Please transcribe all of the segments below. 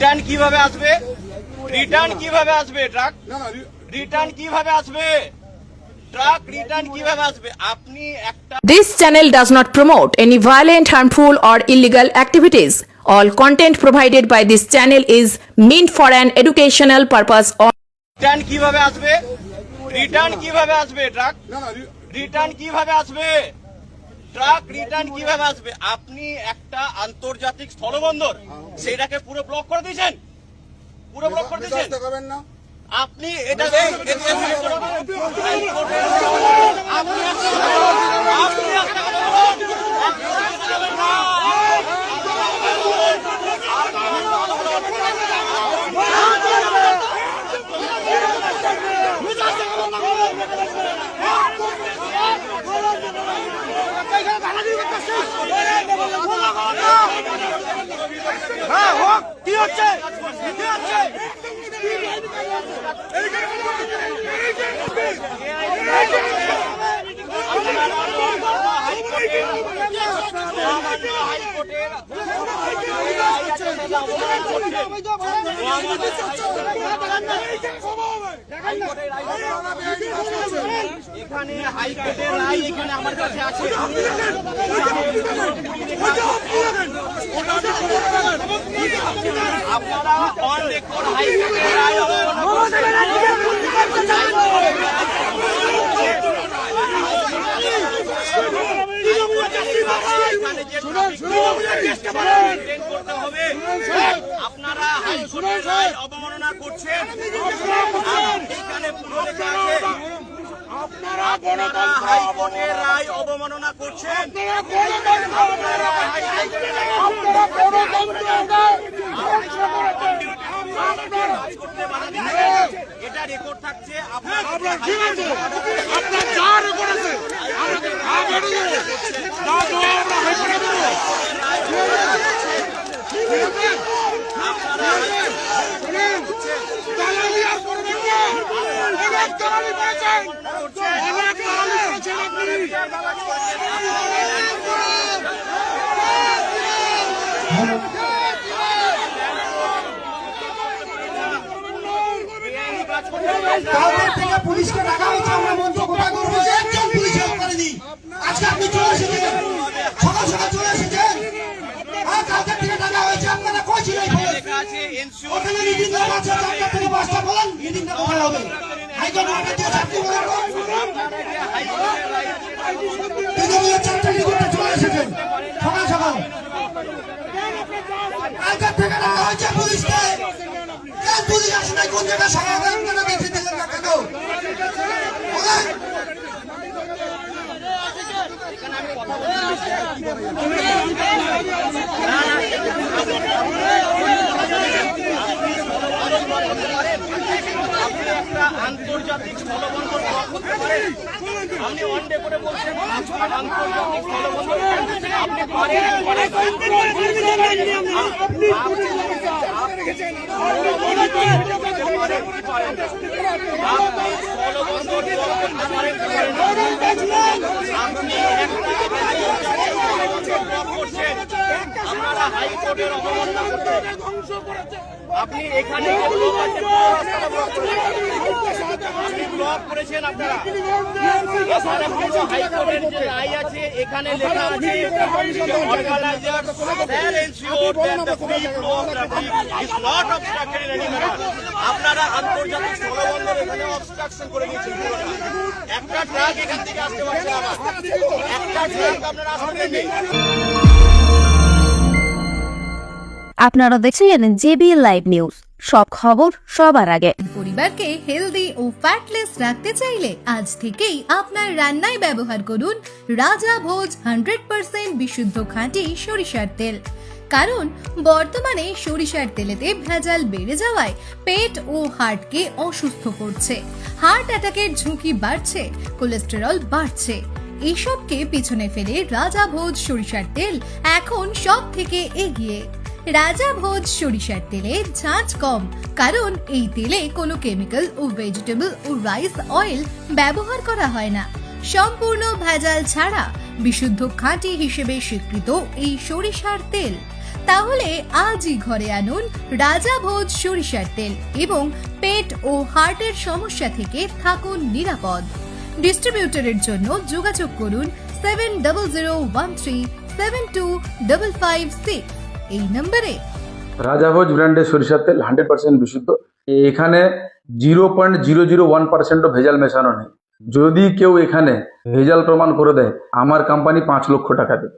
Return কিভাবে আসবে? Return কিভাবে আসবে? ট্রাক রিটার্ন কিভাবে আসবে? ট্রাক রিটার্ন কিভাবে আসবে? আপনি একটা This channel does not promote any violent, harmful, or illegal activities. All content provided by this channel is meant for an educational purpose only. Return কিভাবে আসবে? রিটার্ন কিভাবে আসবে? ট্রাক রিটার্ন কিভাবে আসবে? ট্রাক রিটার্ন কিভাবে আসবে? আপনি একটা আন্তর্জাতিক স্থলবন্দর সেটাকে পুরো ব্লক করে দিয়েছেন, পুরো ব্লক করে দিয়েছেন। আপনি এটা কি হচ্ছে? কি হচ্ছে? এখানে হাইকোর্টের রায় এখানে আমার কাছে আছে। আপনারা অন রেকর্ড হাইকোর্টের রায় করতে হবে। আপনারা হাইকোর্টের রায় অবমাননা করছেন। এখানে পুরো লেখা আছে আপনারা হাইকোর্টের রায় অবমাননা করছেন। এটা রেকর্ড থাকছে। আপনার যা রেকর্ড আছে পুলিশকে ডাকা হয়েছে, আমরা মঞ্চ গোটা করবো যে একজন পুলিশ হেল্প করেনি। আজকে আপনি চলে এসেছেন, সকাল সকাল চলে এসেছেন। কালকের থেকে ডাকা হয়েছে, আপনারা কই ছিলেন? ওখানে মিটিং করা আছে 4টা থেকে 5টা, বলেন মিটিংটা কোথায় হবে? হাইকোর্ট অর্ডার দিয়েছে, আপনি বলেন তৃণমূলের 4টা রিপোর্টে চলে এসেছেন সকাল সকাল। কালকের থেকে ডাকা হয়েছে পুলিশকে, কেন পুলিশ আসে নাই? কোন জায়গায় সকালে আপনারা দেখে দিলেন না কেন? বলেন আন্তর্জাতিক স্থলবন্দর ব্লক করতে পারেন? আপনি ওয়ান ডে করে বলছেন আন্তর্জাতিক স্থলবন্দর আপনি পারেন? আপনারা হাইকোর্টের অবমাননা করছেন। আপনি এখানে আপনি ব্লক করেছেন। আপনারা হাইকোর্টের যে রায় আছে এখানে লেখা আছে organiser shall ensure that the free flow of traffic is not obstructed in any manner. আপনারা আন্তর্জাতিক স্থলবন্দর এখানে অবস্ট্রাকশন করে দিয়েছেন। একটা ট্রাক এখান থেকে আসতে পারছে না, একটা ট্রাক আপনারা আসতে নেই। আপনারা দেখছেন জেবি লাইভ নিউজ, সব খবর সবার আগে। পরিবারকে হেলদি ও ফ্যাটলেস রাখতে চাইলে আজ থেকেই আপনার রান্নায় ব্যবহার করুন রাজা ভোজ 100% বিশুদ্ধ খাঁটি সরিষার তেল। কারণ বর্তমানে সরিষার তেলেতে ভেজাল বেড়ে যাওয়ায় পেট ও হার্টকে অসুস্থ করছে, হার্ট অ্যাটাকের ঝুঁকি বাড়ছে, কোলেস্টেরল বাড়ছে। এসবকে পিছনে ফেলে রাজা ভোজ সরিষার তেল এখন সব থেকে এগিয়ে। রাজা ভোজ সরিষার তেলে ঝাঁঝ কম, কারণ এই তেলে কোনো কেমিক্যাল ও ভেজিটেবল ও রাইস অয়েল ব্যবহার করা হয় না। সম্পূর্ণ ভেজাল ছাড়া বিশুদ্ধ খাঁটি হিসেবে স্বীকৃত এই সরিষার তেল তাহলে আজই ঘরে আনুন রাজা ভোজ সরিষার তেল এবং পেট ও হার্টের সমস্যা থেকে থাকুন নিরাপদ। ডিস্ট্রিবিউটরের জন্য যোগাযোগ করুন 7013725556 এই নম্বরে। রাজাভোজ ব্র্যান্ডের সরিষার তেল 100% বিশুদ্ধ। এখানে 0.001% ভেজাল মেশানো নেই। যদি কেউ এখানে ভেজাল প্রমাণ করে দেয়, আমার কোম্পানি 5 লক্ষ টাকা দেবে।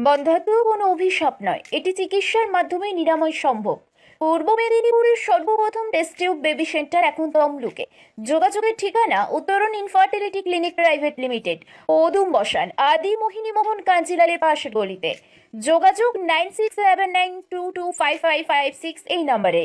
বন্ধ্যাত্ব কোনো অভিশাপ নয়, এটি চিকিৎসার মাধ্যমে নিরাময় সম্ভব। পূর্ব মেদিনীপুরের সর্বপ্রথম টেস্ট টিউব বেবি সেন্টার এখন তমলুকে। যোগাযোগের ঠিকানা উত্তরণ ইনফার্টিলিটি ক্লিনিক প্রাইভেট লিমিটেড, পদুম বসান, আদি মোহিনী মোহন কাঞ্জিলালের পাশে গলিতে। যোগাযোগ 9679225556 এই নম্বরে।